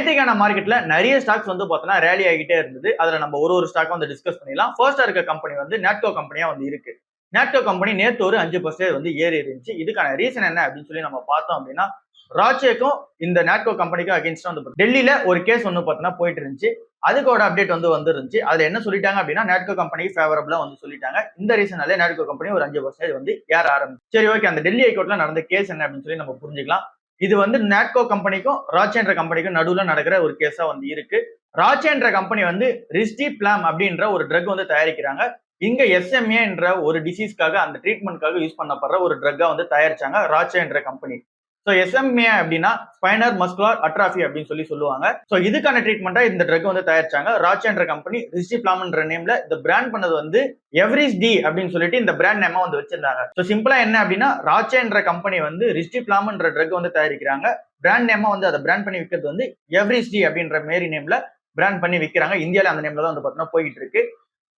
நேத்திக்கான மார்க்கெட்ல நிறைய ஸ்டாக்ஸ் வந்து பார்த்தோன்னா ரேலி ஆகிட்டே இருந்தது. அதுல நம்ம ஒரு ஸ்டாக் வந்து டிஸ்கஸ் பண்ணிடலாம். ஃபர்ஸ்டா இருக்க கம்பெனி வந்து நேட்கோ கம்பெனியா வந்து இருக்கு. நேட்கோ கம்பெனி நேத்து ஒரு 5% வந்து ஏறி இருந்துச்சு. இதுக்கான ரீசன் என்ன அப்படின்னு சொல்லி நம்ம பார்த்தோம் அப்படின்னா, ராச்சேக்கும் இந்த நேட்கோ கம்பெனிக்கும் அகேன்ஸ்டா வந்து டெல்லியில ஒரு கேஸ் ஒன்று பார்த்தோன்னா போயிட்டு இருந்துச்சு. அதுக்கோட அப்டேட் வந்து வந்துருந்துச்சு. அதுல என்ன சொல்லிட்டாங்க அப்படின்னா, நேட்கோ கம்பெனிக்கு ஃபேவரபிளா வந்து சொல்லிட்டாங்க. இந்த ரீசனாலே நேட்கோ கம்பெனி ஒரு 5% வந்து ஏற ஆரம்பிச்சு. சரி, ஓகே, அந்த டெல்லி ஹைகோர்ட்ல நடந்த கேஸ் என்ன அப்படின்னு சொல்லி நம்ம புரிஞ்சுக்கலாம். இது வந்து நேட்கோ கம்பெனிக்கும் ராச்சே என்ற கம்பெனிக்கும் நடுவுல நடக்கிற ஒரு கேஸா வந்து இருக்கு. ராச்சே என்ற கம்பெனி வந்து ரிஸ்டிப்ளாம் அப்படின்ற ஒரு ட்ரக் வந்து தயாரிக்கிறாங்க. இங்க SMA என்ற ஒரு டிசீஸ்க்காக அந்த ட்ரீட்மெண்ட்காக யூஸ் பண்ணப்படுற ஒரு ட்ரக்கா வந்து தயாரிச்சாங்க ராச்சே என்ற கம்பெனி. ஸோ SMA அப்படின்னா ஸ்பைனர் மஸ்குலர் அட்ராஃபி அப்படின்னு சொல்லி சொல்லுவாங்க. ஸோ இதுக்கான ட்ரீட்மெண்டா இந்த ட்ரக் வந்து தயாரிச்சாங்க. ராச்சே என்ற கம்பெனி ரிஸ்டிப்ளாம்ன்ற நேம்ல இந்த பிராண்ட் பண்ணது வந்து எவரிஸ் டி அப்படின்னு சொல்லிட்டு இந்த பிராண்ட் நேமா வந்து வச்சிருந்தாங்க. ஸோ சிம்பிளா என்ன அப்படின்னா, ராச்சே என்ற கம்பெனி வந்து ரிஸ்டிப்ளாம்ன்ற ட்ரக் வந்து தயாரிக்கிறாங்க. பிராண்ட் நேமா வந்து அதை பிராண்ட் பண்ணி விற்கிறது வந்து எவரிஸ் டி அப்படின்ற மாரி நேம்ல பிராண்ட் பண்ணி விற்கிறாங்க. இந்தியாவில அந்த நேம்ல தான் வந்து பார்த்தீங்கன்னா போயிட்டு இருக்கு.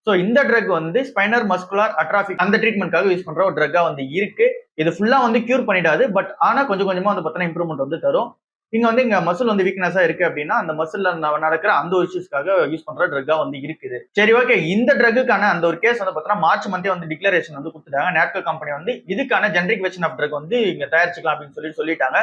ஸோ இந்த ட்ரக் வந்து ஸ்பைனர் மஸ்குலர் அட்ராஃபி அந்த ட்ரீட்மெண்ட்காக யூஸ் பண்ற ஒரு ட்ரக்கா வந்து இருக்கு. இது ஃபுல்லா வந்து கியூர் பண்ணிடாது. பட் ஆனா கொஞ்சம் கொஞ்சமா வந்து பார்த்தீங்கன்னா இம்ப்ரூவ்மெண்ட் வந்து தரும். இங்க மசில் வந்து வீக்னஸா இருக்கு அப்படின்னா அந்த மசில்ல நடக்கிற அந்த ஒரு இஷ்யூஸ்க்காக யூஸ் பண்ற ட்ரக்கா வந்து இருக்குது. சரி, ஓகே, இந்த ட்ரக்குக்கான அந்த ஒரு கேஸ் வந்து பார்த்தீங்கன்னா மார்ச் மந்தே வந்து டிக்ளரேஷன் வந்து கொடுத்துட்டாங்க. நேட்கோ கம்பெனி வந்து இதுக்கான ஜெனரிக் வெர்ஷன் ஆஃப் ட்ரக் வந்து இங்க தயாரிச்சுக்கலாம் அப்படின்னு சொல்லிட்டாங்க.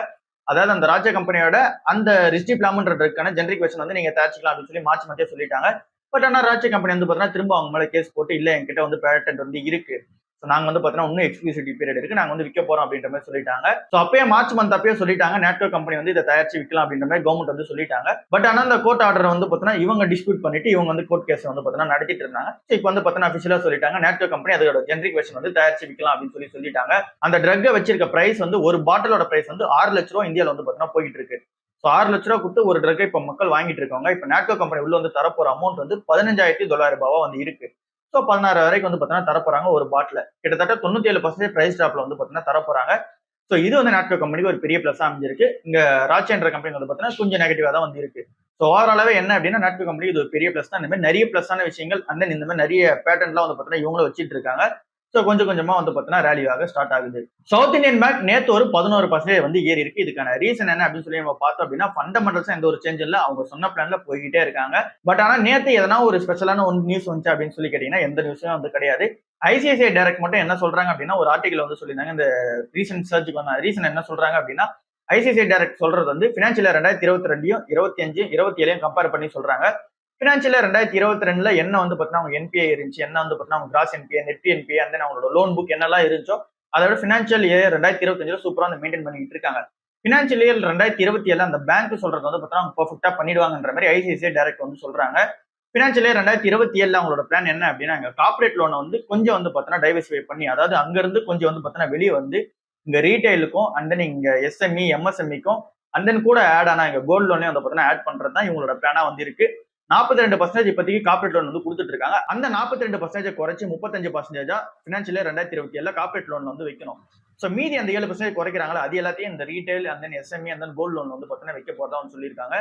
அதாவது அந்த ராஜா கம்பெனியோட அந்த ரிஸ்டிப்ளாம்ன்ற ட்ரக்கான ஜெனரிக் வெர்ஷன் வந்து நீங்க தயாரிச்சுக்கலாம் அப்படின்னு சொல்லி மார்ச் மந்தே சொல்லிட்டாங்க. பட் ஆனா ராஜா கம்பெனி வந்து பார்த்தீங்கன்னா திரும்ப அவங்க மேல கேஸ் போட்டு இல்ல என்கிட்ட வந்து பேட்டன்ட் வந்து இருக்கு, நாங்க வந்து பாத்தீங்கன்னா இன்னும் எக்ஸ்க்ளூசிவிட்டி பீரியட் இருக்கு, நாங்க வந்து விற்க போறோம் அப்படின்ற மாதிரி சொல்லிட்டாங்க. சோ அப்பயே மார்ச் மந்த் அப்பயே சொல்லிட்டாங்க நேட்கோ கம்பெனி வந்து இதை தயாரிச்சு விற்கலாம் அப்படின்ற மாதிரி கவர்மெண்ட் வந்து சொல்லிட்டாங்க. பட் ஆனா அந்த கோர்ட் ஆர்டர் வந்து பாத்தீங்கன்னா இவங்க டிஸ்பியூட் பண்ணிட்டு இவங்க வந்து கோர்ட் கேஸ் வந்து பாத்தீங்கன்னா நடத்திட்டு இருந்தாங்க. இப்போ வந்து பாத்தீங்கன்னா அபிஷியலா சொல்லிட்டாங்க நேட்கோ கம்பெனி அதோட ஜெனரிக் வெர்ஷன் வந்து தயாரிச்சு விற்கலாம் அப்படின்னு சொல்லிட்டாங்க. அந்த ட்ரக்கை வச்சிருக்க பிரைஸ் வந்து ஒரு பாட்டிலோட பிரைஸ் வந்து 6 லட்ச ரூபாய் இந்தியாவில் வந்து பாத்தீங்கன்னா போயிட்டு இருக்கு. ஸோ 6 லட்ச ரூபா கொடுத்து ஒரு ட்ரக்கை இப்போ மக்கள் வாங்கிட்டு இருக்காங்க. இப்போ நேட்கோ கம்பெனி உள்ள வந்து தரப்போற அமௌண்ட் வந்து 15,900 ரூபாவா வந்து இருக்கு. ஸோ 16 வரைக்கும் வந்து பார்த்தீங்கன்னா தரப்போறாங்க ஒரு பாட்டில். கிட்டத்தட்ட 97% பிரைஸ் ட்ராப்ல வந்து பார்த்தீங்கன்னா தரப்போறாங்க. ஸோ இது வந்து நேட்கோ கம்பெனிக்கு ஒரு பெரிய பிளஸ் அமைஞ்சிருக்கு. இங்க ராச்சே என்ற கம்பெனி வந்து பார்த்தீங்கன்னா கொஞ்சம் நெகட்டிவா தான் வந்து இருக்கு. ஸோ ஓவராலாவே என்ன அப்படின்னா நேட்கோ கம்பெனி இது ஒரு பெரிய பிளஸ் தான். இந்த மாதிரி நிறைய பிளஸான விஷயங்கள் அந்த இந்த மாதிரி நிறைய பேட்டர்ன்லாம் வந்து பார்த்தீங்கன்னா இவங்களும் வச்சிட்டு இருக்காங்க. ஸோ கொஞ்சம் கொஞ்சமா வந்து பார்த்தீங்கன்னா ரேலியாக ஸ்டார்ட் ஆகுது. சவுத் இந்தியன் பேங்க் நேத்து ஒரு 11% வந்து ஏறி இருக்கு. இதுக்கான ரீசன் என்ன அப்படின்னு சொல்லி நம்ம பார்த்தோம் அப்படின்னா ஃபண்டமெண்டல்ஸ் எந்த ஒரு சேஞ்ச் இல்லை, அவங்க சொன்ன பிளான்ல போய்கிட்டே இருக்காங்க. பட் ஆனா நேத்து எதனா ஒரு ஸ்பெஷலான ஒரு நியூஸ் வந்துச்சு அப்படின்னு சொல்லி கேட்டீங்கன்னா எந்த நியூஸும் வந்து கிடையாது. ஐசிஐசிஐ டைரக்ட் மட்டும் என்ன சொல்றாங்க அப்படின்னா ஒரு ஆர்டிகல் வந்து சொல்லியிருந்தாங்க. இந்த ரீசன்ட் சர்ச்சுக்கு வந்த ரீசன் என்ன சொல்றாங்க அப்படின்னா ஐசிஐசிஐ டைரக்ட் சொல்றது வந்து பினான்சியல் 2022, 25, 27 கம்பேர் பண்ணி சொல்றாங்க. பினான்சியல் 2022 என்ன வந்து பார்த்தீங்கன்னா அவங்க NPA இருந்துச்சு, என்ன வந்து பார்த்தீங்கன்னா அவங்க கிராஸ் NPA, நெட் NPA, அந்த அவங்களோட லோன் புக் என்னெல்லாம் இருந்துச்சோ அதோட பினான்சியல் இயர் 2025 சூப்பரா வந்து மெயின்டைன் பண்ணிட்டு இருக்காங்க. பினான்சியல் இயர் 2027 அந்த பேங்க் சொல்றது வந்து பார்த்தீங்கன்னா அவங்க பெர்ஃபெக்ட்டா பண்ணிடுவாங்கன்ற மாதிரி ஐசிஐசிஐ டைரக்ட் வந்து சொல்றாங்க. பினான்சியல் இயர் 2027 அவங்களோட பிளான் என்ன அப்படின்னா கார்பரேட் லோனை வந்து கொஞ்சம் வந்து பார்த்தீங்கன்னா டைவர்சிஃபை பண்ணி, அதாவது அங்க இருந்து கொஞ்சம் வந்து பார்த்தீங்கன்னா வெளியே வந்து இங்க ரீட்டைலுக்கும் அண்ட் தென் இங்க SME MSMEக்கும் அண்ட் தென் கூட ஆட் ஆனா இங்க கோல்டு லோனே வந்து பார்த்தீங்கன்னா ஆட் பண்றது தான் இவங்களோட பிளானா வந்து இருக்கு. 42% இப்போதைக்கு கார்பரேட் லோன் வந்து கொடுத்துட்டு இருக்காங்க. அந்த 42% குறைச்சி 35% பினான்சியல் 2027 கார்பரேட் லோன் வந்து வைக்கணும். சோ மீதி அந்த 7% குறைக்கிறாங்களா அது எல்லாத்தையும் இந்த ரீட்டைல் அந்த SME அந்த கோல்டு லோன் வந்து பார்த்தீங்கன்னா வைக்க போறதா வந்து சொல்லியிருக்காங்க.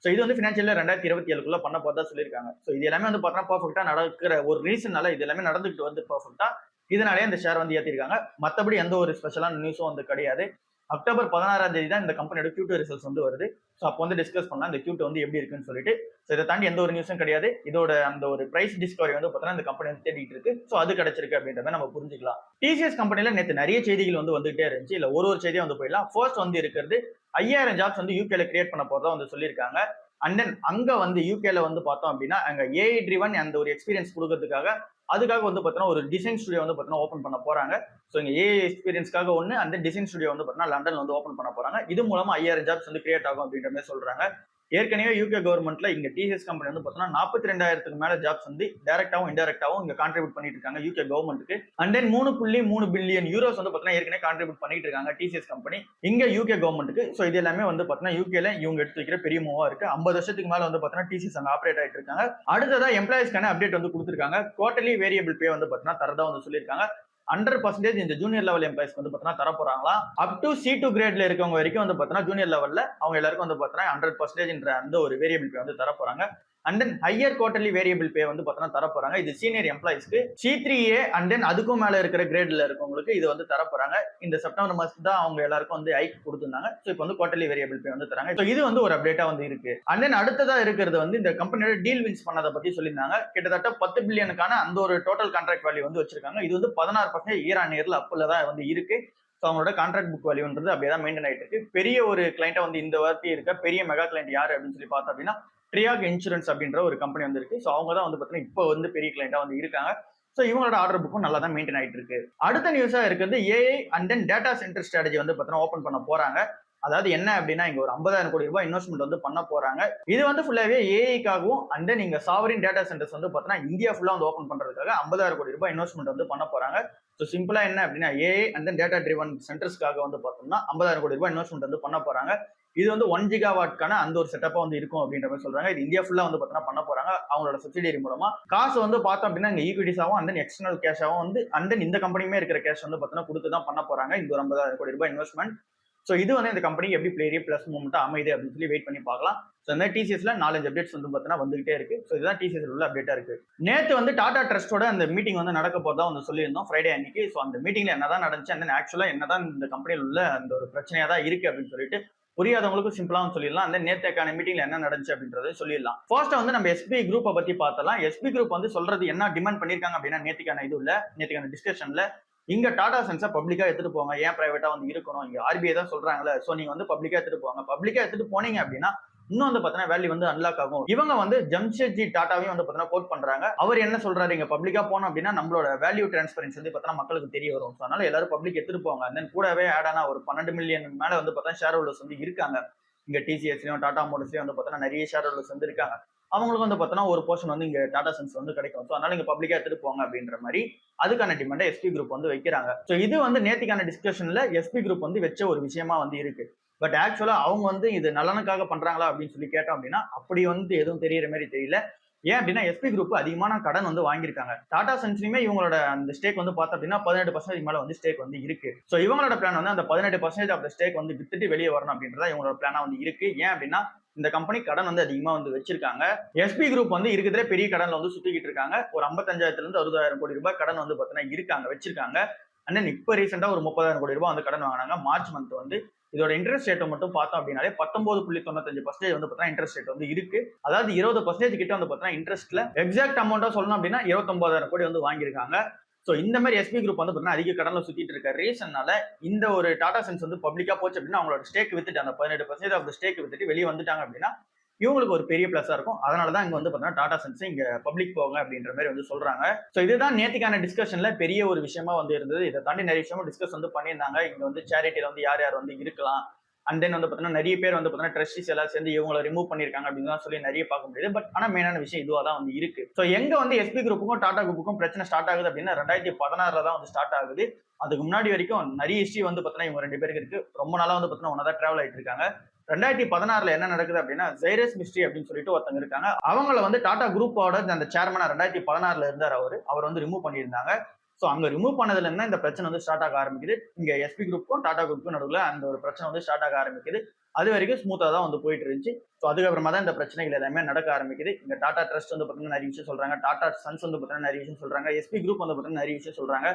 சோ இது வந்து பினான்சியல் 2027 பண்ண போறதா சொல்லியிருக்காங்க. சோ இது எல்லாமே வந்து பார்த்தீங்கன்னா பர்ஃபெக்ட்டா நடக்கிற ஒரு ரீசன்னால இது எல்லாமே நடந்துட்டு வந்து பர்ஃபெக்ட்டா இதனாலே இந்த ஷேர் வந்து ஏத்திருக்காங்க. மத்தபடி எந்த ஒரு ஸ்பெஷலான நியூஸும் வந்து கிடையாது. அக்டோபர் 16 தேதி தான் இந்த கம்பெனியோட Q2 ரிசல்ட்ஸ் வந்து வருது. ஸோ அப்போ வந்து டிஸ்கஸ் பண்ணலாம் இந்த Q2 வந்து எப்படி இருக்குன்னு சொல்லிட்டு. ஸோ இதை தாண்டி எந்த ஒரு நியூஸும் கிடையாது. இதோட அந்த ஒரு பிரைஸ் டிஸ்கவரி வந்து பார்த்தீங்கன்னா இந்த கம்பெனி வந்து தேடிட்டு இருக்கு. ஸோ அது கிடைச்சிருக்கு அப்படின்றத நம்ம புரிஞ்சுக்கலாம். TCS கம்பெனில நேற்று நிறைய செய்திகள் வந்து வந்துகிட்டே இருந்துச்சு. இல்ல ஒரு செய்தியா வந்து போயிடலாம். ஃபர்ஸ்ட் வந்து இருக்கிறது 5000 ஜாப்ஸ் வந்து யூகேல கிரியேட் பண்ண போறதா வந்து சொல்லியிருக்காங்க. அண்ட் தென் அங்க வந்து யூகேல வந்து பார்த்தோம் அப்படின்னா அங்க AI ட்ரிவன் அந்த ஒரு எக்ஸ்பீரியன்ஸ் கொடுக்கறதுக்காக அதுக்காக வந்து பார்த்தீங்கன்னா ஒரு டிசைன் ஸ்டுடியோ வந்து பார்த்தீங்கன்னா ஓப்பன் பண்ண போறாங்க. ஸோ இங்க AI எக்ஸ்பீரியன்ஸ்க்காக ஒன்று அந்த டிசைன் ஸ்டுடியோ வந்து பார்த்தீங்கன்னா லண்டன்ல வந்து ஓப்பன் பண்ண போறாங்க. இது மூலமா 5000 ஜாப்ஸ் வந்து கிரியேட் ஆகும் அப்படின்ற மாதிரி சொல்றாங்க. ஏற்கனவே யூகே கவர்மெண்ட்ல இங்க TCS கம்பெனி வந்து பார்த்தீங்கன்னா 42,000க்கு மேல ஜாப்ஸ் வந்து டைரக்டாவும் இன்டைரக்டாவும் இங்க கான்ட்ரிபியூட் பண்ணிட்டு இருக்காங்க யூகே கவர்மெண்ட்டுக்கு. அண்ட் தென் 3.3 பில்லியன் யூரோஸ் வந்து பார்த்தீங்கன்னா ஏற்கனவே கான்ட்ரிபியூட் பண்ணிட்டு இருக்காங்க TCS கம்பெனி இங்க யூகே கவர்மெண்ட்டுக்கு. ஸோ இது எல்லாமே வந்து பார்த்தீங்கன்னா யூகேல இவங்க எடுத்து வைக்கிற பெரிய மூவா இருக்கு. 50 வருஷத்துக்கு மேல வந்து பார்த்தீங்கன்னா TCS அங்க ஆப்ரேட் ஆயிட்டு இருக்காங்க. அடுத்ததா எம்ப்ளாயிஸ்க்கான அப்டேட் வந்து கொடுத்துருக்காங்க. குவார்டர்லி வேரியபிள் பே வந்து பார்த்தீங்கன்னா தரதா வந்து சொல்லியிருக்காங்க. 100% இந்த ஜூனியர் லெவல் எம்ப்ளாய்ஸ் வந்து பார்த்தீங்கன்னா தர போறாங்களா. அப் டு C2 கிரேட்ல இருக்கவங்க வரைக்கும் வந்து பார்த்தீங்கன்னா ஜூனியர் லெவல்ல அவங்க எல்லாருக்கும் வந்து பார்த்தீங்கன்னா 100% அந்த ஒரு வேரியபிள் பே வந்து தர போறாங்க. And then higher quarterly variable pay வந்து பார்த்தோன்னா தரப்போறாங்க. இது சீனியர் எம்ப்ளாயிஸ்க்கு C3A அண்ட் தென் அதுக்கும் மேல இருக்கிற கிரேட்ல இருக்கவங்களுக்கு இது வந்து தரப்போறாங்க. இந்த செப்டம்பர் மாசம் தான் அவங்க எல்லாருக்கும் வந்து ஹைக் கொடுத்திருந்தாங்க. ஸோ இப்போ வந்து குவார்டர்லி வேரியபிள் பே வந்து தராங்க. ஸோ இது வந்து ஒரு அப்டேட்டா வந்து இருக்கு. அண்ட் தென் அடுத்ததா இருக்கிறது வந்து இந்த கம்பெனியோட டீல் வின்ஸ் பண்ணதை பத்தி சொல்லியிருந்தாங்க. கிட்டத்தட்ட 10 பில்லியனுக்கான அந்த ஒரு டோட்டல் கான்ட்ராக்ட் வேல்யூ வந்து வச்சிருக்காங்க. இது வந்து 16% இயர் ஆன் இயர்ல அப்புல தான் வந்து இருக்கு. ஸோ அவங்களோட கான்ட்ராக்ட் புக் வேல்யூன்றது அப்படியே தான் மெயின்டைன் ஆயிட்டு இருக்கு. பெரிய ஒரு கிளைண்டா வந்து இந்த வார்த்தை இருக்க பெரிய மெகா கிளைண்ட் யாரு அப்படின்னு சொல்லி பார்த்தோம் அப்படின்னா ட்ரியாக் இன்சூரன்ஸ் அப்படின்ற ஒரு கம்பெனி வந்து இருக்கு. ஸோ அவங்க தான் வந்து பார்த்தீங்கன்னா இப்போ வந்து பெரிய கிளைண்டா வந்து இருக்காங்க. ஸோ இவங்களோட ஆர்டர் புக்கும் நல்லா தான் மெயின்டைன் ஆயிட்டு இருக்கு. அடுத்த நியூஸா இருக்கிறது AI and then data centre strategy வந்து பார்த்தீங்கன்னா ஓப்பன் பண்ண போறாங்க. அதாவது என்ன அப்படின்னா இங்க ஒரு 50,000 கோடி ரூபாய் இன்வெஸ்ட்மெண்ட் வந்து பண்ண போறாங்க. இது வந்து ஃபுல்லாவே ஏஐக்காகவும் அண்ட் தென் இங்க சாவரின் டேட்டா சென்டர்ஸ் வந்து பார்த்தீங்கன்னா இந்தியா ஃபுல்லா வந்து ஓப்பன் பண்றதுக்காக 50,000 கோடி ரூபாய் இன்வெஸ்ட்மெண்ட் வந்து பண்ண போறாங்க. ஸோ சிம்பிளா என்ன அப்படின்னா AI and then data driven சென்டர்ஸ்க்காக வந்து பார்த்தோம்னா 50,000 கோடி ரூபாய் இன்வெஸ்ட்மெண்ட் வந்து பண்ண போறாங்க. இது வந்து 1 ஜிகாவாட்கான அந்த ஒரு செட்டப்பா வந்து இருக்கும் அப்படின்ற மாதிரி சொல்றாங்க. இது இந்தியா ஃபுல்லா வந்து பார்த்தீங்கன்னா பண்ண போறாங்க அவங்களோட சப்சிடியரி மூலமா. காசு வந்து பார்த்தோம் அப்படின்னா இங்க ஈக்விட்டிஸாவும் அண்ட் தென் எக்ஸ்டர்னல் கேஷாவும் வந்து அண்ட் தென் இந்த கம்பெனியுமே இருக்கிற கேஷ் வந்து பார்த்தீங்கன்னா கொடுத்து தான் பண்ண போறாங்க இந்த ஒரு 50,000 கோடி ரூபாய் இன்வெஸ்ட்மெண்ட். ஸோ இது வந்து இந்த கம்பெனிக்கு எப்படி பெரிய பிளஸ் மூமெண்டா அமைது அப்படின்னு சொல்லி வெயிட் பண்ணி பார்க்கலாம். ஸோ இந்த டிசிஎஸ்ல 4-5 அப்டேட்ஸ் வந்து பார்த்தீங்கன்னா வந்துகிட்டே இருக்கு. ஸோ இதுதான் டிசிஎஸ் உள்ள அப்டேட்டா இருக்கு. நேற்று வந்து டாடா ட்ரஸ்டோட அந்த மீட்டிங் வந்து நடக்க போறதா வந்து சொல்லியிருந்தோம் ஃப்ரைடே அன்னைக்கு. ஸோ அந்த மீட்டிங்ல என்னதான் நடந்துச்சு அந்த ஆக்சுவலா என்னதான் இந்த கம்பெனியில் உள்ள அந்த ஒரு பிரச்சனையா தான் இருக்கு அப்படின்னு சொல்லிட்டு புரியாதவங்களுக்கும் சிம்பிளாவும் சொல்லிடலாம். அந்த நேற்றுக்கான மீட்டிங்ல என்ன நடந்துச்சு அப்படின்றத சொல்லிடலாம். ஃபர்ஸ்ட் வந்து நம்ம எஸ்பிஐ குரூப்பை பத்தி பார்த்தலாம். எஸ்பி குரூப் வந்து சொல்றது என்ன டிமாண்ட் பண்ணிருக்காங்க அப்படின்னா நேற்றுக்கான டிஸ்கஷன்ல இங்க டாடா சன்ஸை பப்ளிக்கா எடுத்துட்டு போங்க, ஏன் பிரைவேட்டா வந்து இருக்கணும், இங்க ஆர்பிஐ தான் சொல்றாங்களே, சோ நீங்க வந்து பப்ளிக்கா எடுத்துட்டு போங்க. பப்ளிக்கா எடுத்துட்டு போனீங்க அப்படின்னா இன்னும் வந்து பாத்தீங்கன்னா வேல்யூ வந்து அன்லாக் ஆகும். இவங்க வந்து ஜம்ஷெட்ஜி டாட்டாவையும் வந்து பாத்தீங்கன்னா கோட் பண்றாங்க. அவர் என்ன சொல்றாரு, இங்க பப்ளிக்கா போனோம் அப்படின்னா நம்மளோட வேல்யூ டிரான்ஸ்பரன்சி வந்து பாத்தீங்கன்னா மக்களுக்கு தெரிய வரும். ஸோ அதனால எல்லாரும் பப்ளிக் எடுத்துட்டு போங்க. தென் கூடவே ஆட் ஆனா ஒரு 12 மில்லியன் மேல வந்து பாத்தீங்கன்னா ஷேர் ஹோல்டர்ஸ் வந்து இருக்காங்க. இங்க டிசிஎஸ்லயும் டாடா மோட்டர்ஸ்லயும் வந்து பாத்தீங்கன்னா நிறைய ஷேர் ஹோல்டர்ஸ் வந்து இருக்காங்க. அவங்களுக்கு வந்து பார்த்தோன்னா ஒரு போர்ஷன் வந்து இங்க டாடா சன்ஸ் வந்து கிடைக்கும். ஸோ அதனால இங்க பப்ளிக்கா எடுத்துட்டு போங்க அப்படின்ற மாதிரி அதுக்கான டிமாண்டை எஸ்பி குரூப் வந்து வைக்கிறாங்க. ஸோ இது வந்து நேத்திக்கான டிஸ்கஷன்ல எஸ்பி குரூப் வந்து வச்ச ஒரு விஷயமா வந்து இருக்கு. பட் ஆக்சுவலா அவங்க வந்து இது நலனுக்காக பண்றாங்களா அப்படின்னு சொல்லி கேட்டோம் அப்படின்னா அப்படி வந்து எதுவும் தெரியற மாதிரி தெரியல. ஏன் அப்படின்னா எஸ்பி குரூப் அதிகமான கடன் வந்து வாங்கியிருக்காங்க. டாடா சன்ஸ்லயுமே இவங்களோட அந்த ஸ்டேக் வந்து பார்த்தோம் அப்படின்னா 18% மேல வந்து ஸ்டேக் வந்து இருக்கு. ஸோ இவங்களோட பிளான் வந்து அந்த 18% ஆஃப் ஸ்டேக் வந்து வித்துட்டு வெளியே வரணும் அப்படின்றத இவங்களோட பிளானா வந்து இருக்கு. ஏன் அப்படின்னா இந்த கம்பெனி கடன் வந்து அதிகமா வந்து வச்சிருக்காங்க. எஸ்பி குரூப் வந்து இருக்கிறதே பெரிய கடன்ல வந்து சுத்திக்கிட்டு இருக்காங்க. ஒரு 55,000 இருந்து 60,000 கோடி ரூபாய் கடன் வந்து பாத்தீங்கன்னா வச்சிருக்காங்க. அண்ட் இப்ப ரீசெண்டா ஒரு 30,000 கோடி ரூபாய் வந்து கடன் வாங்கினாங்க மார்ச் மந்த் வந்து. இதோட இன்ட்ரெஸ்ட் ரேட் மட்டும் பார்த்தோம் அப்படின்னாலே 19.95% வந்து பார்த்தீங்கன்னா இன்ட்ரெஸ்ட் ரேட் வந்து இருக்கு. அதாவது 20% கிட்ட வந்து பார்த்தீங்கன்னா இன்ட்ரெஸ்ட்ல எக்ஸாக்ட் அமௌண்டா சொல்லணும் அப்படின்னா 29,000 கோடி வந்து வாங்கியிருக்காங்க. ஸோ இந்த மாதிரி எஸ்பி குரூப் வந்து பார்த்தீங்கன்னா அதிக கடன்ல சுத்திட்டு இருக்க ரீசன்னால இந்த ஒரு டாடா சன்ஸ் வந்து பப்ளிக்கா போச்சு அப்படின்னா அவங்களோட ஸ்டேக் வித்துட்டு அந்த 18% ஆஃப் ஸ்டேக் வித்துட்டு வெளியே வந்துட்டாங்க அப்படின்னா இவங்களுக்கு ஒரு பெரிய பிளஸா இருக்கும். அதனாலதான் இங்க வந்து பாத்தீங்கன்னா டாடா சன்ஸ் இங்க பப்ளிக் போங்க அப்படின்ற மாதிரி வந்து சொல்றாங்க. சோ இதுதான் நேத்திக்கான டிஸ்கஷன்ல பெரிய ஒரு விஷயமா வந்து இருந்தது. இதை தாண்டி நிறைய விஷயமும் டிஸ்கஸ் வந்து பண்ணியிருந்தாங்க. இங்க வந்து சேரிட்டில வந்து யார் யார் வந்து இருக்கலாம் அண்ட் தென் வந்து பாத்தீங்கன்னா நிறைய பேர் வந்து பாத்தீங்கன்னா ட்ரஸ்டிஸ் எல்லாம் சேர்ந்து இவங்களை ரிமூவ் பண்ணிருக்காங்க அப்படின்னு சொல்லி நிறைய பார்க்க முடியுது. பட் ஆனா மெயினான விஷயம் இதுவா தான் வந்து இருக்கு. சோ எங்க வந்து எஸ்பி குரூப்புக்கும் டாடா குரூப்புக்கும் பிரச்சனை ஸ்டார்ட் ஆகுது அப்படின்னா 2016 தான் வந்து ஸ்டார்ட் ஆகுது. அதுக்கு முன்னாடி வரைக்கும் நிறைய ஹிஸ்டரி வந்து பாத்தீங்கன்னா இவங்க 2 பேருக்கு இருக்கு. ரொம்ப நாளா வந்து பாத்தீங்கன்னா ஒன்னதான் டிராவல் ஆயிட்டு இருக்காங்க. 2016 என்ன நடக்குது அப்படின்னா ஜைரஸ் மிஸ்ட்ரி அப்படின்னு சொல்லிட்டு ஒருத்தங்க இருக்காங்க. அவங்கள வந்து டாடா குரூப்போட அந்த சேர்மனா 2016 இருந்தார். அவர் வந்து ரிமூவ் பண்ணியிருந்தாங்க. ஸோ அங்க ரிமூவ் பண்ணதுல இருந்தா இந்த பிரச்சனை வந்து ஸ்டார்ட் ஆக ஆரம்பிக்குது. இங்க எஸ்பி குரூப்புக்கும் டாடா குரூப்புக்கும் நடுவில் அந்த ஒரு பிரச்சனை வந்து ஸ்டார்ட் ஆக ஆரம்பிக்குது. அது வரைக்கும் ஸ்மூத்தா தான் வந்து போயிட்டு இருந்துச்சு. ஸோ அதுக்கப்புறமா தான் இந்த பிரச்சனைகள் எல்லாமே நடக்க ஆரம்பிக்குது. இங்க டாடா ட்ரஸ்ட் வந்து பாத்தீங்கன்னா நிறைய விஷயம் சொல்றாங்க. டாடா சன்ஸ் வந்து பாத்தீங்கன்னா நிறைய விஷயம் சொல்றாங்க. எஸ்பி குரூப் வந்து பாத்தீங்கன்னா நிறைய விஷயம் சொல்றாங்க.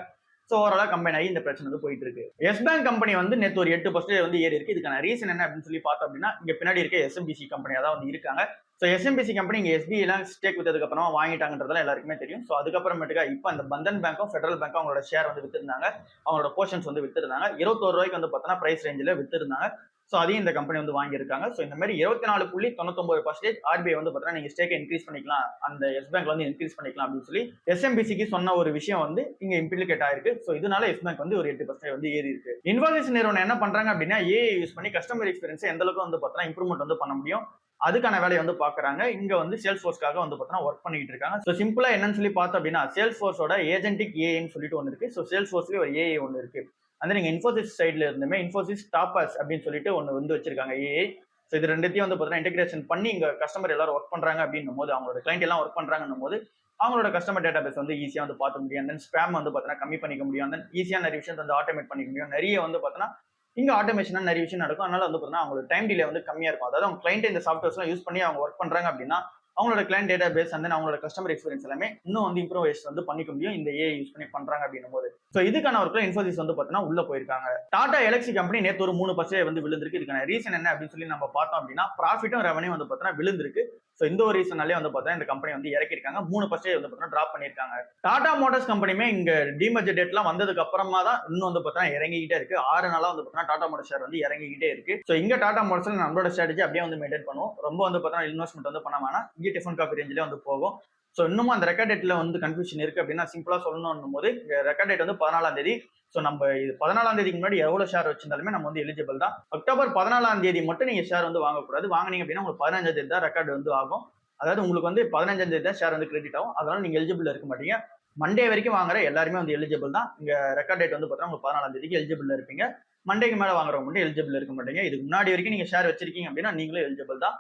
ஸோ ஓவராலா கம்பெனி ஆகி இந்த பிரச்சனை வந்து போயிட்டு இருக்கு. எஸ் பேங்க் கம்பெனி வந்து நேற்று ஒரு 8% வந்து ஏறி இருக்கு. இதுக்கான ரீசன் என்ன அப்படின்னு சொல்லி பார்த்தோம் அப்படின்னா இங்க பின்னாடி இருக்க எஸ்எம்பிசி கம்பெனியா தான் வந்து இருக்காங்க. ஸோ எஸ்எம்பிசி கம்பெனி இங்க எஸ்பி எல்லாம் ஸ்டேக் வித்ததுக்கு அப்புறமா வாங்கிட்டாங்கன்றதுலாம் எல்லாருக்குமே தெரியும். ஸோ அதுக்கப்புறமேட்டுக்கா இப்போ அந்த பந்தன் பேங்க்கும் ஃபெடரல் பேங்க்கும் அவங்களோட ஷேர் வந்து வித்திருந்தாங்க. அவங்களோட போர்ஷன்ஸ் வந்து வித்திருந்தாங்க. 21 ரூபாய்க்கு வந்து பார்த்தோன்னா பிரைஸ் ரேஞ்சில் வித்திருந்தாங்க. ஸோ அதையும் இந்த கம்பெனி வந்து வாங்கியிருக்காங்க. ஸோ இந்த மாதிரி 24.99% ஆர்பிஐ வந்து பார்த்தீங்கன்னா நீங்க ஸ்டேக்கை இன்க்ரீஸ் பண்ணிக்கலாம், அந்த எஸ் பேங்க்ல வந்து இன்க்ரீஸ் பண்ணிக்கலாம் அப்படின்னு சொல்லி எஸ்எம்பிசிக்கு சொன்ன ஒரு விஷயம் வந்து இங்க இம்ப்ளிகேட் ஆயிருக்கு. ஸோ இதனால எஸ் பேங்க் வந்து ஒரு 8% வந்து ஏறி இருக்கு. இன்ஃபோசிஸ் நிறுவனம் என்ன பண்றாங்க அப்படின்னா ஏஐ யூஸ் பண்ணி கஸ்டமர் எக்ஸ்பீரியன்ஸ் எந்த அளவுக்கு வந்து பார்த்தீங்கன்னா இம்ப்ரூவ்மெண்ட் வந்து பண்ண முடியும் அதுக்கான வேலையை வந்து பாக்குறாங்க. இங்க வந்து சேல்ஸ் ஃபோர்ஸ்க்காக வந்து பார்த்தீங்கன்னா ஒர்க் பண்ணிட்டு இருக்காங்க. ஸோ சிம்பிளா என்னன்னு சொல்லி பார்த்தோம் அப்படின்னா சேல்ஸ் ஃபோர்ஸோட ஏஜென்டிக் ஏஐன்னு சொல்லிட்டு ஒன்று இருக்கு. ஸோ சேல்ஸ் ஃபோர்ஸ்லயே ஒரு ஏஐ ஒன்று இருக்கு. அந்த நீங்க இன்ஃபோசிஸ் சைட்ல இருந்துமே இன்ஃபோசிஸ் டாப்பர்ஸ் அப்படின்னு சொல்லிட்டு ஒன்று வந்து வச்சிருக்காங்க ஏஐ. ஸோ இது ரெண்டுத்தையும் வந்து பார்த்தீங்கன்னா இன்டெகிரேஷன் பண்ணி இங்க கஸ்டமர் எல்லாரும் ஒர்க் பண்றாங்க அப்படின்னும் போது அவங்களோட கிளைண்ட் எல்லாம் ஒர்க் பண்றாங்கன்னும் போது அவங்களோட கஸ்டமர் டேட்டா பேஸ் வந்து ஈஸியா வந்து பார்க்க முடியும். தென் ஸ்பேம் வந்து பார்த்தீங்கன்னா கம்மி பண்ணிக்க முடியும். தென் ஈஸியா நிறைய விஷயம் வந்து ஆட்டோமேட் பண்ணிக்க முடியும். நிறைய வந்து பார்த்தீங்கன்னா இங்க ஆட்டோமேஷன் நிறைய விஷயம் நடக்கும். அதனால வந்து பார்த்தீங்கன்னா அவங்களோட டைம் டிலே வந்து கம்மியா இருக்கும். அதாவது அவங்க கிளைண்ட் இந்த சாஃப்ட்வேர்ஸ் எல்லாம் யூஸ் பண்ணி அவங்க ஒர்க் பண்றாங்க அப்படின்னா அவங்களோட கிளைண்ட் டேட்டா பேஸ் அண்ட் அவங்களோட கஸ்டமர் எக்ஸ்பீரியன்ஸ் எல்லாமே இன்னும் வந்து இம்ப்ரூவைஸ் வந்து பண்ணிக்க முடியும் இந்த ஏஐ யூஸ் பண்ணி பண்றாங்க அப்படின்னும் போது. ஸோ இதுக்கான ஒர்க்ல இன்ஃபோசிஸ் வந்து பார்த்தீங்கன்னா உள்ள போயிருக்காங்க. டாடா எலக்ட்ரி கம்பெனி நேற்று ஒரு 3% வந்து விழுந்திருக்கு. இதுக்கான ரீசன் என்ன அப்படின்னு சொல்லி நம்ம பார்த்தோம் அப்படின்னா ப்ராஃபிட்டும் ரெவன்யூ வந்து பார்த்தீங்கன்னா விழுந்திருக்கு. ஸோ இந்த ஒரு ரீசனாலே வந்து பார்த்தீங்கன்னா இந்த கம்பெனி வந்து இறக்கிருக்காங்க. 3% வந்து பார்த்தீங்கன்னா டிராப் பண்ணிருக்காங்க. டாடா மோட்டார்ஸ் கம்பெனியுமே இங்க டிமர்ஜர் டேட்லாம் வந்ததுக்கு அப்புறமா தான் இன்னும் வந்து பார்த்தீங்கன்னா இறங்கிக்கிட்டே இருக்கு. 6 நாளா வந்து பார்த்தீங்கன்னா டாடா மோட்டார்ஸ் ஷேர் வந்து இறங்கிக்கிட்டே இருக்கு. ஸோ இங்க டாடா மோட்டார்ஸ்ல நம்மளோட ஸ்ட்ராட்டஜி அப்படியே வந்து மெயின்டைன் பண்ணுவோம். ரொம்ப வந்து பார்த்தீங்கன்னா இன்வெஸ்ட்மெண்ட் வந்து பண்ண வேணாம். இங்கே டிஃபன் காப்பி ரேஞ்சிலே வந்து போகும். ஸோ இன்னமும் அந்த ரெக்கார்ட் டேட்ல வந்து கன்ஃபியூஷன் இருக்கு அப்படின்னா சிம்பிளா சொல்லணும் போது ரெக்கார்ட் டேட் வந்து 14ஆம் தேதி. ஸோ நம்ம இது 14ஆம் தேதிக்கு முன்னாடி எவ்வளவு ஷேர் வச்சிருந்தாலுமே நம்ம வந்து எலிஜிபிள் தான். அக்டோபர் 14ஆம் தேதி மட்டும் நீங்க ஷேர் வந்து வாங்கக்கூடாது. வாங்கினீங்க அப்படின்னா உங்களுக்கு 15ஆம் தேதி தான் ரெக்கார்ட் வந்து ஆகும். அதாவது உங்களுக்கு வந்து 15ஆம் தேதி தான் ஷேர் வந்து கிரெடிட் ஆகும். அதனால நீங்க எலிஜிபிள் இருக்க மாட்டீங்க. மண்டே வரைக்கும் வாங்குற எல்லாருமே வந்து எலிஜிபிள் தான். இங்க ரெக்கார்ட் டேட் வந்து பார்த்தீங்கன்னா உங்களுக்கு 14ஆம் தேதிக்கு எலிஜிபிள் இருப்பீங்க. மண்டேக்கு மேல வாங்குறவங்க மட்டும் எலிஜிபிள் இருக்க மாட்டீங்க. இதுக்கு முன்னாடி வரைக்கும் நீங்க ஷேர் வச்சிருக்கீங்க அப்படின்னா நீங்களும் எலிஜிபிள் தான்.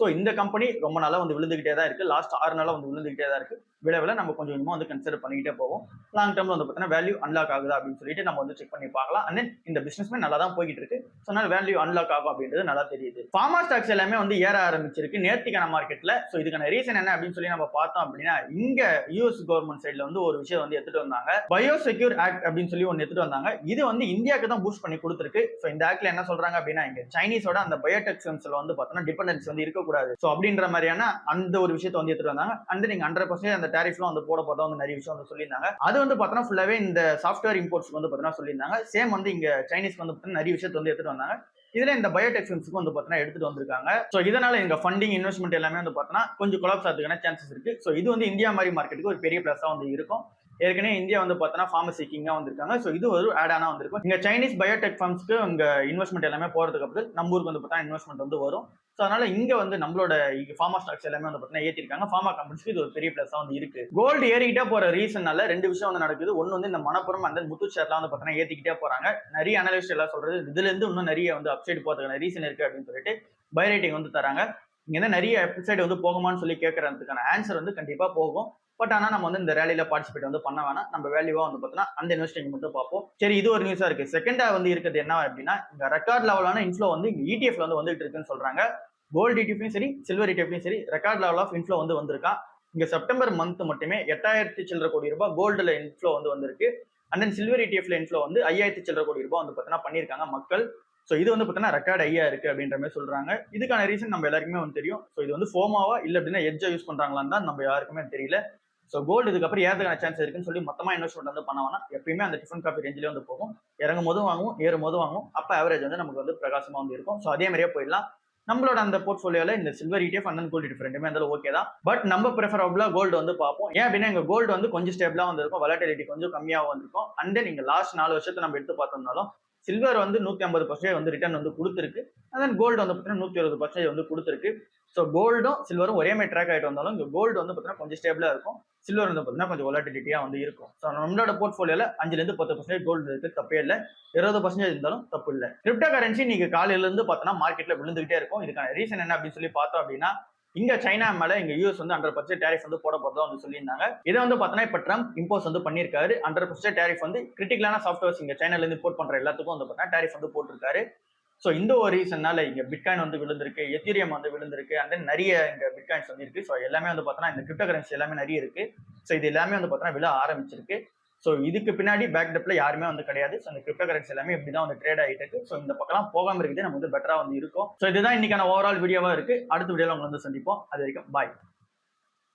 ஸோ இந்த கம்பெனி ரொம்ப நாளா வந்து விழுந்துகிட்டே தான் இருக்கு. லாஸ்ட் 6 நாளா வந்து விழுந்துகிட்டே தான் இருக்கு. விட நம்ம கொஞ்சம் கொஞ்சமா வந்து கன்சிடர் பண்ணிக்கிட்டே போவோம். லாங் டர்ம்ல வந்து பார்த்தீங்கன்னா வேல்யூ அன்லாக் ஆகுதா அப்படின்னு சொல்லிட்டு நம்ம வந்து செக் பண்ணி பார்க்கலாம். அண்ட் தென் இந்த பிசினஸ்மே நல்லா தான் போய்கிட்டு இருக்கு. ஸோ அதனால வேல்யூ அன்லாக் ஆகும் அப்படின்றது நல்லா தெரியுது. ஃபார்மா ஸ்டாக்ஸ் எல்லாமே வந்து ஏற ஆரம்பிச்சிருக்கு நேர்த்திக்கான மார்க்கெட்ல. ஸோ இதுக்கான ரீசன் என்ன அப்படின்னு சொல்லி நம்ம பார்த்தோம் அப்படின்னா இங்க யூஎஸ் கவர்மெண்ட் சைட்ல வந்து ஒரு விஷயம் வந்து எடுத்துட்டு வந்தாங்க. பயோ செக்யூர் ஆக்ட் அப்படின்னு சொல்லி ஒன்று எடுத்துட்டு வந்தாங்க. இது வந்து இந்தியாவுக்கு தான் பூஸ்ட் பண்ணி கொடுத்துருக்கு. ஸோ இந்த ஆக்ட்ல என்ன சொல்றாங்க அப்படின்னா இங்க சைனீஸோட அந்த பயோடெக் ஃபர்ம்ஸ்ல வந்து பார்த்தோம்னா டிபெண்டன்ஸ் வந்து இருக்கக்கூடாது. ஸோ அப்படின்ற மாதிரியான அந்த ஒரு விஷயத்தை வந்து எடுத்துட்டு வந்தாங்க. அண்ட் நீங்க 100% அந்த டாரிஃப்லாம் வந்து போட போட்டா வந்து நிறைய விஷயம் வந்து சொல்லியிருந்தாங்க. அது வந்து பார்த்தோன்னா ஃபுல்லாவே இந்த சாஃப்ட்வேர் இம்போர்ட்ஸ் வந்து பார்த்தீங்கன்னா சொல்லியிருந்தாங்க. சேம் வந்து இங்க சைனீஸ்க்கு வந்து பார்த்தீங்கன்னா நிறைய விஷயத்தை வந்து எடுத்துட்டு வந்தாங்க. இதுல இந்த பயோடெக் ஃபிலிம்ஸ்க்கு வந்து பார்த்தீங்கன்னா எடுத்துட்டு வந்திருக்காங்க. ஸோ இதனால இங்க ஃபண்டிங் இன்வெஸ்ட்மெண்ட் எல்லாமே வந்து பார்த்தீங்கன்னா கொஞ்சம் கொலாப்ஸ் ஆகிறதுக்கான சான்சஸ் இருக்கு. ஸோ இது வந்து இந்தியா மாதிரி மார்க்கெட்டுக்கு ஒரு பெரிய பிளஸா வந்து இருக்கும். ஏற்கனவே இந்தியா வந்து பார்த்தோன்னா ஃபார்மசிக்கிங்கா வந்திருக்காங்க. ஸோ இது ஒரு ஆட் ஆனா வந்திருக்கும். இங்க சைனீஸ் பயோடெக் ஃபார்ம்ஸ்க்கு இங்க இன்வெஸ்ட்மெண்ட் எல்லாமே போறதுக்கு அப்புறம் நம்ம ஊருக்கு வந்து பார்த்தா இன்வெஸ்ட்மெண்ட் வந்து வரும். ஸோ அதனால இங்க வந்து நம்மளோட ஃபார்மா ஸ்டாக்ஸ் எல்லாமே வந்து பார்த்தீங்கன்னா ஏற்றிருக்காங்க. ஃபார்மா கம்பெனிஸ்க்கு இது ஒரு பெரிய பிளஸா வந்து இருக்கு. கோல்டு ஏறிக்கிட்டே போற ரீசனால 2 விஷயம் வந்து நடக்குது. ஒன்னு வந்து இந்த மணப்புறம் அந்த முத்து ஷேர்லாம் வந்து பார்த்தீங்கன்னா ஏத்திக்கிட்டே போறாங்க. நிறைய அனலிஸ்ட் எல்லாம் சொல்றது இதுல இருந்து இன்னும் நிறைய வந்து அப்சைட் போறதுக்கான ரீசன் இருக்கு அப்படின்னு சொல்லிட்டு பை ரேட்டிங் வந்து தராங்க. இங்க வந்து நிறைய அப்சைட் வந்து போகுமான்னு சொல்லி கேட்கறதுக்கான ஆன்சர் வந்து கண்டிப்பா போகும். பட் ஆனால் நம்ம வந்து இந்த ரேலியில பார்ட்டிசிபேட் வந்து பண்ண வேணாம். நம்ம வேல்யூவா வந்து பார்த்தோம்னா அந்த இன்வெஸ்டிங் மட்டும் பார்ப்போம். சரி, இது ஒரு நியூஸா இருக்கு. செகண்டா வந்து இருக்கிறது என்ன அப்படின்னா இந்த ரெக்கார்ட் லெவலான இன்ஃப்ளோ வந்து இங்க இடிஎஃப்ல வந்து வந்துட்டு இருக்குன்னு சொல்றாங்க. கோல்டு இடிஎஃப்லையும் சரி சில்வர் இடிஎஃப்லையும் சரி ரெக்கார்ட் லெவல் ஆஃப் இன்ஃப்ளோ வந்து வந்திருக்கான். இங்க செப்டம்பர் மந்த் மட்டுமே 8000 சில்லற கோடி ரூபாய் கோல்டுல இன்ஃப்ளோ வந்து வந்திருக்கு. அண்ட் தென் சில்வர் இடிஎஃப்ல இன்ஃப்ளோ வந்து 5000 சில்லற கோடி ரூபாய் வந்து பார்த்தீங்கன்னா பண்ணியிருக்காங்க மக்கள். ஸோ இது வந்து பார்த்தீங்கன்னா ரெக்கார்ட் ஐயா இருக்கு அப்படின்ற மாதிரி சொல்றாங்க. இதுக்கான ரீசன் நம்ம எல்லாருக்குமே வந்து தெரியும். ஸோ இது வந்து ஃபோமாவா இல்லை அப்படின்னா எட்ஜா யூஸ் பண்றாங்களான்னு தான் நம்ம யாருக்குமே தெரியல. ஸோ கோல்டு இதுக்கப்புறம் ஏறதுக்கான சான்ஸ் இருக்குன்னு சொல்லி மொத்தமா இன்வெஸ்ட்மெண்ட் வந்து பண்ண வேணாம். எப்பயுமே அந்த டிஃபன் காப்பி ரேஞ்சிலே வந்து போகும். இறங்கும் போதும் வாங்குவோம், ஏறும் போதும் வாங்குவோம். அப்போ ஆவரேஜ் வந்து நமக்கு வந்து பிரகாசமா வந்து இருக்கும். ஸோ அதே மாதிரியே போயிடலாம். நம்மளோட அந்த போர்ட்ஃபோலியோல இந்த silver ETF and gold ETF ரெண்டுமே இருந்தாலும் ஓகே தான். பட் நம்ம ப்ரிஃபரபிளா கோல்டு வந்து பார்ப்போம். ஏன் அப்படின்னா எங்க கோல்டு வந்து கொஞ்சம் ஸ்டேபிளா வந்து இருக்கும், வொலட்டிலிட்டி கொஞ்சம் கம்மியாக வந்திருக்கும். அண்ட் நீங்க லாஸ்ட் 4 வருஷத்தை நம்ம எடுத்து பார்த்தோம்னாலும் சில்வர் வந்து 150% வந்து ரிட்டர்ன் வந்து கொடுத்துருக்கு. அண்ட் கோல்டு வந்து பார்த்தீங்கன்னா 120% வந்து கொடுத்துருக்கு. ஸோ கோல்டும் சில்வரும் ஒரே மாதிரி ட்ராக் ஆகிட்டு வந்தாலும் இங்க கோல்டு வந்து பார்த்தீங்கன்னா கொஞ்சம் ஸ்டேபிளா இருக்கும். சில்வர் வந்து பார்த்தீங்கன்னா கொஞ்சம் வொலட்டிலிட்டியா வந்து இருக்கும். ஸோ நம்மளோட போர்ட்ஃபோலியோல 5-10% கோல்டு இருக்கு, தப்பே இல்லை. 20% இருந்தாலும் தப்பு இல்லை. கிரிப்டோ கரன்சி நீங்க காலையில இருந்து பார்த்தோன்னா மார்க்கெட்ல விழுந்துகிட்டே இருக்கும். இதுக்கான ரீசன் என்ன அப்படின்னு சொல்லி பார்த்தோம் அப்படின்னா இங்க சைனா மேல இங்க யூஎஸ் வந்து 100% டேரிஃப் வந்து போட போறதா வந்து சொல்லியிருந்தாங்க. இதை வந்து பார்த்தோன்னா இப்ப ட்ரம்ப் இம்போஸ் வந்து பண்ணிருக்காரு. 100% டேரிஃப் வந்து கிரிட்டிக்கலான சாஃப்ட்வேர்ஸ் இங்க சைனால இருந்து இம்போர்ட் பண்ற எல்லாத்துக்கும் வந்து பார்த்தா டேரிஃப் வந்து போட்டிருக்காரு. ஸோ இந்த ஒரு ரீசன்னால இங்க பிட்காயின் வந்து விழுந்திருக்கு, எத்தீரியம் வந்து விழுந்திருக்கு. அண்ட் தென் நிறைய இங்க பிட்காயின்ஸ் வந்து இருக்கு. ஸோ எல்லாமே வந்து பார்த்தோன்னா இந்த கிரிப்டோ கரன்சி எல்லாமே நிறைய இருக்கு. ஸோ இது எல்லாமே வந்து பார்த்தோன்னா விழ ஆரம்பிச்சிருக்கு. ஸோ இதுக்கு பின்னாடி பேக்டப்ல யாருமே வந்து கிடையாது. ஸோ இந்த கிரிப்டோ கரன்சி எல்லாமே இப்படிதான் வந்து ட்ரேட் ஆகிட்டு இருக்கு. ஸோ இந்த பக்கம் போகாம இருக்குது நமக்கு வந்து பெட்டரா வந்து இருக்கும். ஸோ இதுதான் இன்னைக்கான ஓவரால் வீடியோவா இருக்கு. அடுத்த வீடியோல உங்களை வந்து சந்திப்போம். அது வரைக்கும் பாய்.